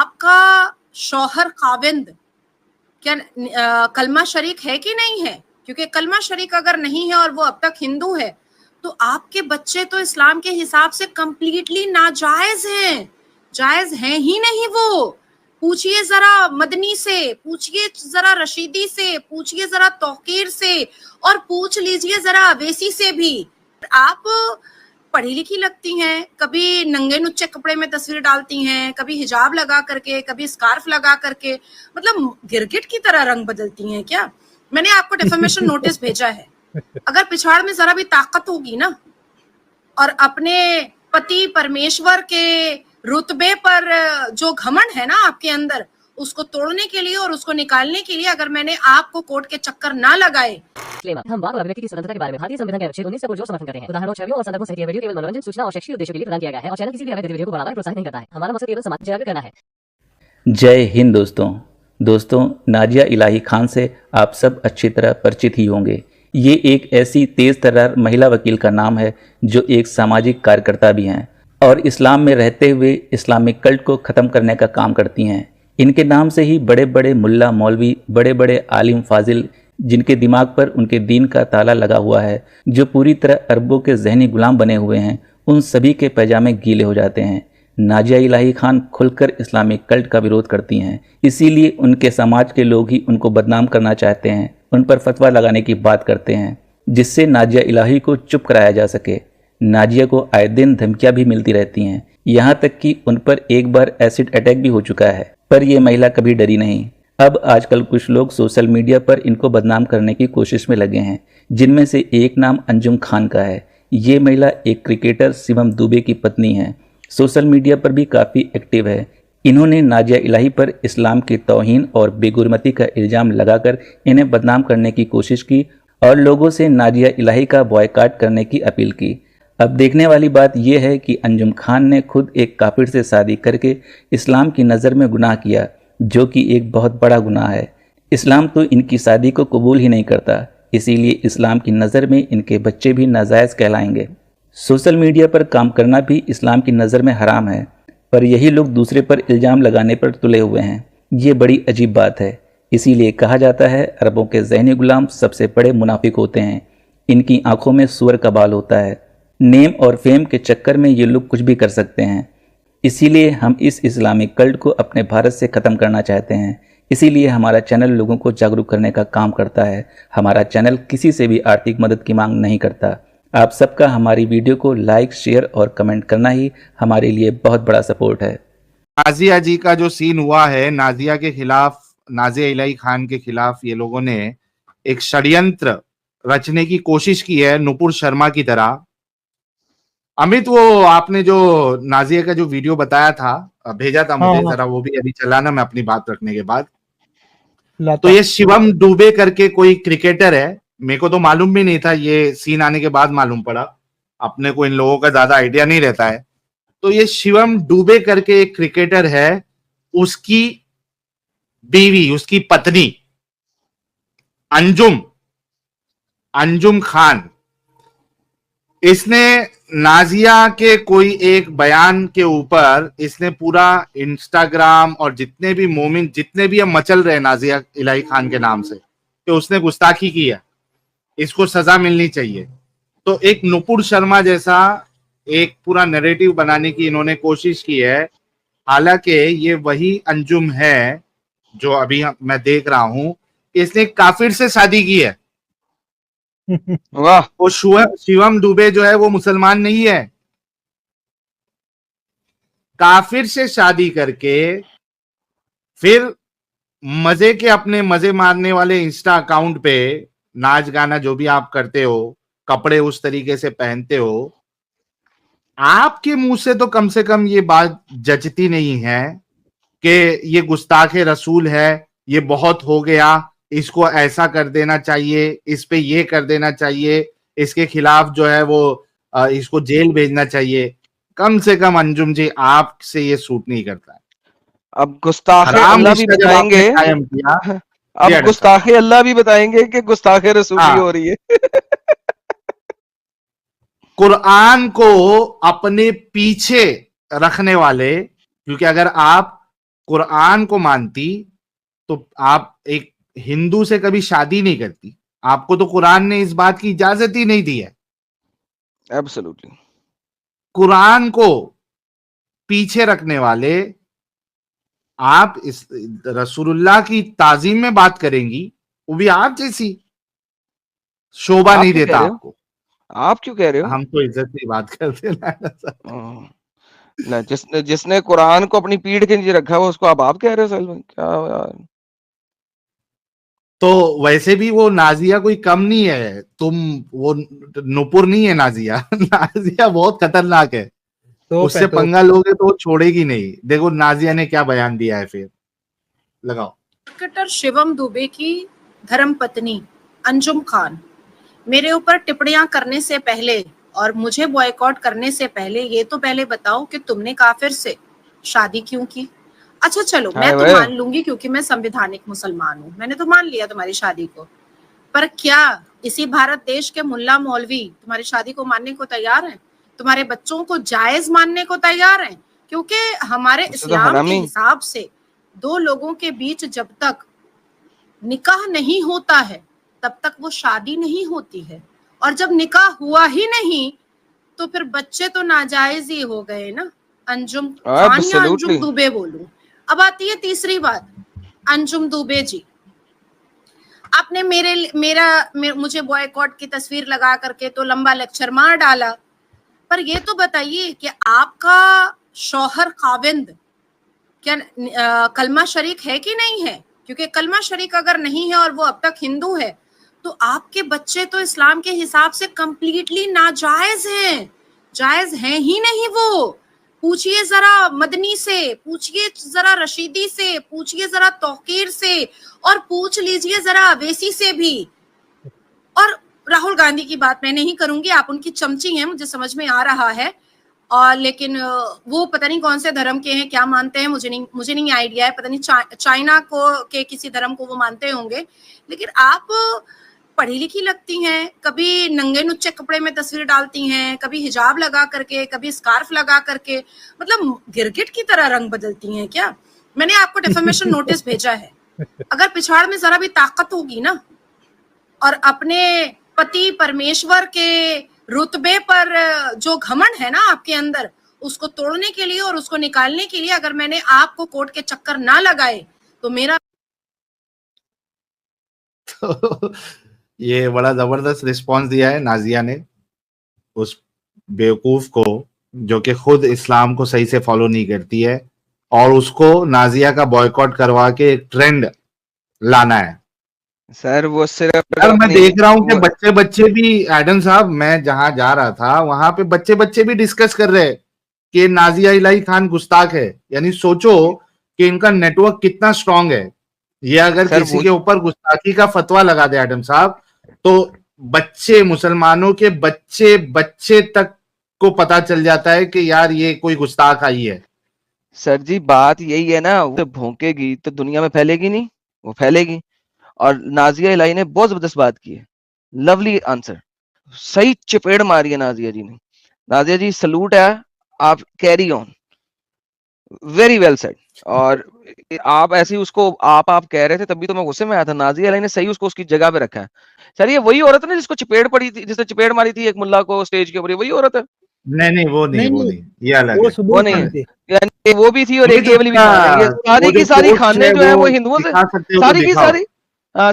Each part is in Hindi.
आपका शौहर खाविंद क्या कलमा शरीक है कि नहीं है? क्योंकि कलमा शरीक अगर नहीं है और वो अब तक हिंदू है तो आपके बच्चे तो इस्लाम के हिसाब से कंप्लीटली नाजायज हैं, जायज हैं ही नहीं। वो पूछिए जरा मदनी से, पूछिए जरा रशीदी से, पूछिए जरा तौकीर से, और पूछ लीजिए जरा अवेसी से भी। आप पढ़ी लिखी लगती हैं, कभी नंगे नुच्चे कपड़े में तस्वीर डालती हैं, कभी हिजाब लगा करके, कभी स्कार्फ लगा करके, मतलब गिरगिट की तरह रंग बदलती हैं क्या? मैंने आपको डिफेमेशन नोटिस भेजा है। अगर पिछाड़ में जरा भी ताकत होगी ना, और अपने पति परमेश्वर के रुतबे पर जो घमंड है ना आपके अंदर, उसको तोड़ने के लिए और उसको निकालने के लिए अगर मैंने आपको कोर्ट के चक्कर ना लगाए। हम वाक और अभिव्यक्ति की स्वतंत्रता के बारे में भारतीय संविधान के अनुच्छेद 19 से पुरजोर समर्थन करते हैं। उदाहरणों, छवियों और संदर्भों सहित यह वीडियो केवल मनोरंजन, सूचना और शैक्षिक उद्देश्यों के लिए प्रदान किया गया है और चैनल किसी भी अवैध गतिविधियों को बढ़ावा या प्रोत्साहित नहीं करता है। हमारा मकसद केवल समाज जागरूक करना है। जय हिंद दोस्तों, नाजिया इलाही खान से आप सब अच्छी तरह परिचित ही होंगे। ये एक ऐसी तेज तर्रार महिला वकील का नाम है जो एक सामाजिक कार्यकर्ता भी हैं और इस्लाम में रहते हुए इस्लामिक कल्ट को ख़त्म करने का काम करती हैं। इनके नाम से ही बड़े बड़े मुल्ला मौलवी, बड़े बड़े आलिम फाजिल, जिनके दिमाग पर उनके दीन का ताला लगा हुआ है, जो पूरी तरह अरबों के जहनी गुलाम बने हुए हैं, उन सभी के पैजामे गीले हो जाते हैं। नाजिया इलाही खान खुलकर इस्लामिक कल्ट का विरोध करती हैं, इसीलिए उनके समाज के लोग ही उनको बदनाम करना चाहते हैं, उन पर फतवा लगाने की बात करते हैं जिससे नाजिया इलाही को चुप कराया जा सके। नाजिया को आए दिन धमकियां भी मिलती रहती हैं, यहाँ तक कि उन पर एक बार एसिड अटैक भी हो चुका है, पर यह महिला कभी डरी नहीं। अब आजकल कुछ लोग सोशल मीडिया पर इनको बदनाम करने की कोशिश में लगे हैं, जिनमें से एक नाम अंजुम खान का है। ये महिला एक क्रिकेटर शिवम दुबे की पत्नी है, सोशल मीडिया पर भी काफ़ी एक्टिव है। इन्होंने नाजिया इलाही पर इस्लाम की तौहीन और बेगुरमती का इल्ज़ाम लगाकर इन्हें बदनाम करने की कोशिश की और लोगों से नाजिया इलाही का बॉयकॉट करने की अपील की। अब देखने वाली बात यह है कि अंजुम खान ने खुद एक काफिर से शादी करके इस्लाम की नज़र में गुनाह किया, जो कि एक बहुत बड़ा गुनाह है। इस्लाम तो इनकी शादी को कबूल ही नहीं करता, इसीलिए इस्लाम की नज़र में इनके बच्चे भी नाजायज़ कहलाएंगे। सोशल मीडिया पर काम करना भी इस्लाम की नज़र में हराम है, पर यही लोग दूसरे पर इल्ज़ाम लगाने पर तुले हुए हैं। ये बड़ी अजीब बात है। इसीलिए कहा जाता है अरबों के ज़हनी गुलाम सबसे बड़े मुनाफिक होते हैं, इनकी आंखों में सूअर का बाल होता है। नेम और फेम के चक्कर में ये लोग कुछ भी कर सकते हैं। इसीलिए हम इस इस्लामिक कल्ट को अपने भारत से ख़त्म करना चाहते हैं। इसीलिए हमारा चैनल लोगों को जागरूक करने का काम करता है। हमारा चैनल किसी से भी आर्थिक मदद की मांग नहीं करता। आप सबका हमारी वीडियो को लाइक, शेयर और कमेंट करना ही हमारे लिए बहुत बड़ा सपोर्ट है। नाजिया जी का जो सीन हुआ है, नाजिया के खिलाफ, नाजिया इलाही खान के खिलाफ ये लोगों ने एक षड्यंत्र रचने की कोशिश की है, नुपुर शर्मा की तरह। अमित, वो आपने जो नाजिया का जो वीडियो बताया था, भेजा था मुझे, जरा वो भी अभी चलाना मैं अपनी बात रखने के बाद। तो ये शिवम दुबे करके कोई क्रिकेटर है, मेरे को तो मालूम भी नहीं था, ये सीन आने के बाद मालूम पड़ा। अपने को इन लोगों का ज्यादा आइडिया नहीं रहता है। तो ये शिवम दुबे करके एक क्रिकेटर है, उसकी बीवी, उसकी पत्नी अंजुम खान, इसने नाजिया के कोई एक बयान के ऊपर इसने पूरा इंस्टाग्राम और जितने भी मोमिन, जितने भी अब मचल रहे नाजिया इलाही खान के नाम से, कि उसने गुस्ताखी की है, इसको सजा मिलनी चाहिए। तो एक नुपुर शर्मा जैसा एक पूरा नैरेटिव बनाने की इन्होंने कोशिश की है। हालांकि ये वही अंजुम है जो अभी मैं देख रहा हूं, इसने काफिर से शादी की है। वाह। वो शिवम दुबे जो है वो मुसलमान नहीं है, काफिर से शादी करके फिर मजे के अपने मजे मारने वाले इंस्टा अकाउंट पे नाच गाना जो भी आप करते हो, कपड़े उस तरीके से पहनते हो, आपके मुंह से तो कम से कम ये बात जचती नहीं है कि ये गुस्ताखे रसूल है, ये बहुत हो गया, इसको ऐसा कर देना चाहिए, इस पे ये कर देना चाहिए, इसके खिलाफ जो है वो इसको जेल भेजना चाहिए। कम से कम अंजुम जी, आपसे ये सूट नहीं करता है। अब गुस्ताखे अल्लाह भी बताएंगे, अब गुस्ताखे अल्लाह भी बताएंगे कि गुस्ताखे रसूल भी हो रही है। कुरान को अपने पीछे रखने वाले, क्योंकि अगर आप कुरान को मानती तो आप एक हिंदू से कभी शादी नहीं करती। आपको तो कुरान ने इस बात की इजाजत ही नहीं दी है। एब्सोल्युटली। कुरान को पीछे रखने वाले आप इस रसूलुल्लाह की ताजीम में बात करेंगी, वो भी आप जैसी शोभा नहीं देता आपको। आप क्यों कह रहे हो? हम तो इज्जत की बात करते हैं ना। जिसने कुरान को अपनी पीठ के नीचे रखा है उसको आप कह रहे हो साहिल भाई? क्या यार। तो वैसे भी वो नाजिया कोई कम नहीं है, तुम वो नुपुर नहीं है नाजिया। नाजिया बहुत खतरनाक है, तो उससे पंगा लोगे तो वो छोड़ेगी नहीं। देखो नाजिया ने क्या बयान दिया है, फिर लगाओ। क्रिकेटर शिवम दुबे की धर्मपत्नी अंजुम खान मेरे ऊपर टिप्पणियां करने से पहले और मुझे बॉयकॉट करने से पहले ये तो पहले बताओ कि तुमने काफिर से शादी क्यों की। अच्छा चलो मैं तो मान लूंगी क्योंकि मैं संवैधानिक मुसलमान हूँ, मैंने तो मान लिया तुम्हारी शादी को, पर क्या इसी भारत देश के मुल्ला मौलवी तुम्हारी शादी को मानने को तैयार हैं? तुम्हारे बच्चों को जायज मानने को तैयार हैं? क्योंकि हमारे इस्लाम के हिसाब से दो लोगों के बीच जब तक निकाह नहीं होता है तब तक वो शादी नहीं होती है, और जब निकाह हुआ ही नहीं तो फिर बच्चे तो नाजायज ही हो गए ना। अंजुम खान या अंजुम दुबे बोलूं। अब आती है तीसरी बात, अंजुम दुबे जी, आपने मुझे बॉयकॉट की तस्वीर लगा करके तो लंबा लेक्चर मार डाला, पर ये तो बताइए कि आपका शौहर खाविंद क्या कलमा शरीक है कि नहीं है? क्योंकि कलमा शरीक अगर नहीं है और वो अब तक हिंदू है तो आपके बच्चे तो इस्लाम के हिसाब से कंप्लीटली नाजायज हैं, जायज हैं ही नहीं। वो पूछिए जरा मदनी से, पूछिए जरा रशीदी से, पूछिए जरा तौकीर से, और पूछ लीजिए जरा अवैसी से भी। और राहुल गांधी की बात मैं नहीं करूंगी, आप उनकी चमची हैं, मुझे समझ में आ रहा है, और लेकिन वो पता नहीं कौन से धर्म के हैं, क्या मानते हैं, मुझे नहीं आइडिया है। पता नहीं चाइना को के किसी धर्म को वो मानते होंगे। लेकिन आप पढ़ी लिखी लगती हैं, कभी नंगे नुच्चे कपड़े में तस्वीर डालती हैं, कभी हिजाब लगा करके, कभी स्कार्फ लगा करके, मतलब गिरगिट की तरह रंग बदलती हैं क्या? मैंने आपको डिफेमेशन नोटिस भेजा है। अगर पिछाड़ में जरा भी ताकत होगी ना, और अपने पति परमेश्वर के रुतबे पर जो घमंड है ना आपके अंदर, उसको तोड़ने के लिए और उसको निकालने के लिए अगर मैंने आपको कोर्ट के चक्कर ना लगाए तो मेरा तो ये बड़ा जबरदस्त रिस्पांस दिया है नाजिया ने उस बेवकूफ को, जो कि खुद इस्लाम को सही से फॉलो नहीं करती है, और उसको नाजिया का बॉयकॉट करवा के एक ट्रेंड लाना है। सर वो सिर्फ यार मैं देख रहा हूँ कि बच्चे भी, एडम साहब मैं जहां जा रहा था वहां पे बच्चे भी डिस्कस कर रहे हैं कि नाजिया इलाही खान गुस्ताख है। यानी सोचो कि इनका नेटवर्क कितना स्ट्रांग है। ये अगर किसी के ऊपर गुस्ताखी का फतवा लगा दे एडम साहब, तो बच्चे, मुसलमानों के बच्चे तक को पता चल जाता है कि यार ये कोई गुस्ताख आई है। सर जी बात यही है ना, वो भौंकेगी तो दुनिया में फैलेगी नहीं, वो फैलेगी। और नाजिया इलाही ने बहुत जबरदस्त बात की है, लवली आंसर, सही चपेड़ मारी है नाजिया जी ने। नाजिया जी सलूट है, आप carry on, very well said. और आप ऐसे ही उसको आप कह रहे थे तभी तो मैं गुस्से में आया था। नाजिया इलाही ने सही उसको उसकी जगह पे रखा है। सर ये वही औरत है ना जिसको चपेड़ पड़ी थी, जिसने चपेड़ मारी थी एक मुल्ला को स्टेज के ऊपर, वही औरत है? नहीं वो नहीं, ये अलग है। वो नहीं है, यानी वो भी थी और एक ये वाली भी खान है। सारी की सारी खाने जो है वो हिंदुओं से,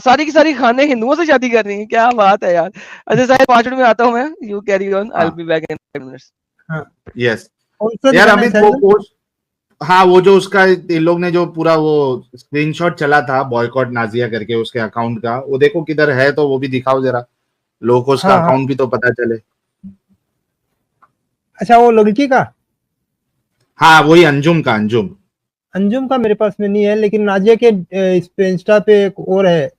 सारी की सारी खाने हिंदुओं से शादी कर रही हैं। क्या बात है यार। अच्छा साहब 5 मिनट में आता हूँ मैं, you carry on, I will be back in 5 minutes. Yes यार अमित, वो जो उसका इन लोग ने जो पूरा वो स्क्रीनशॉट चला था बॉयकॉट नाजिया करके उसके अकाउंट का, वो देखो किधर है, तो वो भी दिखाओ जरा, लोगों को उसका अकाउंट भी तो पता चले। अच्छा वो लड़की का? हाँ वही अंजुम का मेरे पास में नहीं है, लेकिन नाजिया के इस पे इंस्टा पे एक और है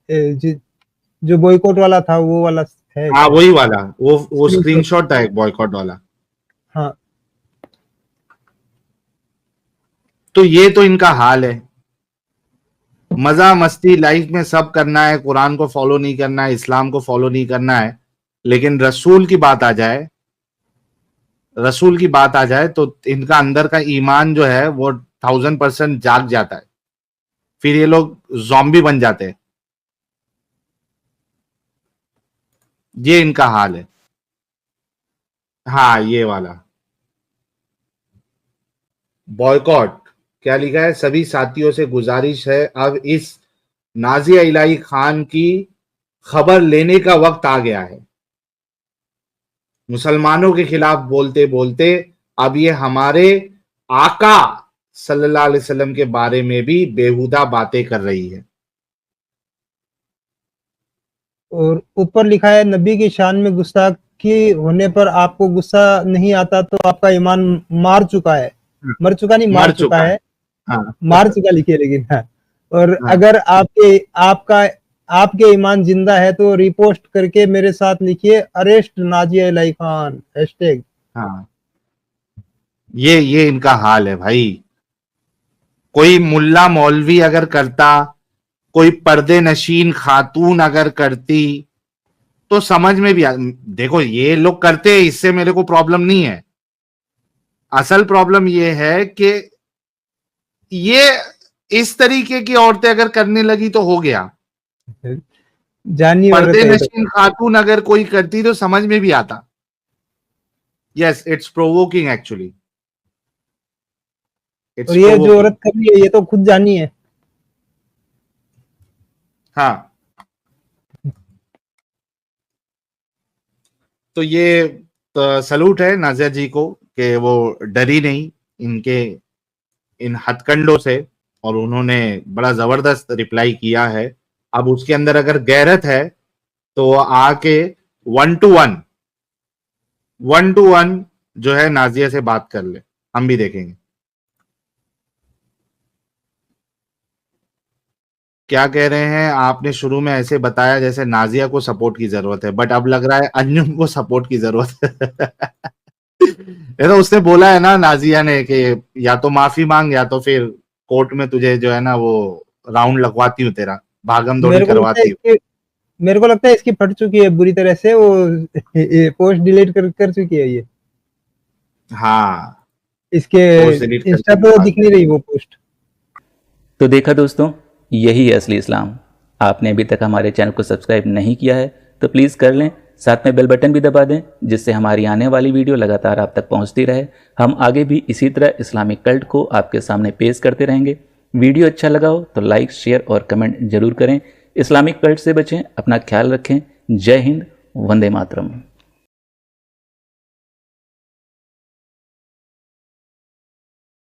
जो बॉयकॉट वाला था, वो वाला है। हाँ वही वाला, वो स्क्रीनशॉट था एक बॉयकॉट वाला। हाँ तो ये तो इनका हाल है, मजा मस्ती लाइफ में सब करना है, कुरान को फॉलो नहीं करना है, इस्लाम को फॉलो नहीं करना है, लेकिन रसूल की बात आ जाए तो इनका अंदर का ईमान जो है वो 1000% जाग जाता है, फिर ये लोग ज़ॉम्बी बन जाते हैं। ये इनका हाल है। हाँ, ये वाला बॉयकॉट क्या लिखा है, सभी साथियों से गुजारिश है अब इस नाजिया इलाही खान की खबर लेने का वक्त आ गया है। मुसलमानों के खिलाफ बोलते बोलते अब ये हमारे आका सल्लल्लाहु अलैहि वसल्लम के बारे में भी बेहुदा बातें कर रही है। और ऊपर लिखा है नबी की शान में गुस्ताखी होने पर आपको गुस्सा नहीं आता तो आपका ईमान मर चुका है। मार चुका है। हाँ, मार चुका लिखिए लेकिन। हाँ। और हाँ। अगर आपके ईमान जिंदा है तो रिपोस्ट करके मेरे साथ लिखिए अरेस्ट नाजिया इलाही खान हैशटैग। हाँ, ये इनका हाल है भाई। कोई मुल्ला मौलवी अगर करता, कोई पर्दे नशीन खातून अगर करती तो समझ में भी देखो ये लोग करते हैं, इससे मेरे को प्रॉब्लम नहीं है। असल प्रॉब्लम ये है कि ये इस तरीके की औरतें अगर करने लगी तो हो गया। जानी पर्दे औरत है नशीन खातून अगर कोई करती तो समझ में भी आता। Yes, it's provoking actually. और ये जो औरत कर रही है ये तो खुद जानी है। हाँ, तो ये सलूट है नाजिया जी को कि वो डरी नहीं इनके इन हथकंडों से, और उन्होंने बड़ा जबरदस्त रिप्लाई किया है। अब उसके अंदर अगर गैरत है तो आके 1 to 1 जो है नाजिया से बात कर ले, हम भी देखेंगे क्या कह रहे हैं। आपने शुरू में ऐसे बताया जैसे नाजिया को सपोर्ट की जरूरत है, बट अब लग रहा है अंजुम को सपोर्ट की जरूरत है। ये तो उसने बोला है ना नाजिया ने कि या तो माफी मांग या तो फिर कोर्ट में तुझे जो है ना वो राउंड लगवाती हूँ, तेरा भागम दौड़ी करवाती हूँ। मेरे को लगता है इसकी फट चुकी है बुरी तरह से, वो पोस्ट डिलीट कर चुकी है ये। हाँ, इसके पोस्ट डिलीट कर इंस्टा चुकी पे है। दिख नहीं रही वो पोस्ट। तो देखा दोस्तों, यही है असली इस्लाम। आपने अभी तक हमारे चैनल को सब्सक्राइब नहीं किया है तो प्लीज़ कर लें, साथ में बेल बटन भी दबा दें जिससे हमारी आने वाली वीडियो लगातार आप तक पहुंचती रहे। हम आगे भी इसी तरह इस्लामिक कल्ट को आपके सामने पेश करते रहेंगे। वीडियो अच्छा लगा हो तो लाइक, शेयर और कमेंट जरूर करें। इस्लामिक कल्ट से बचें, अपना ख्याल रखें। जय हिंद, वंदे मातरम।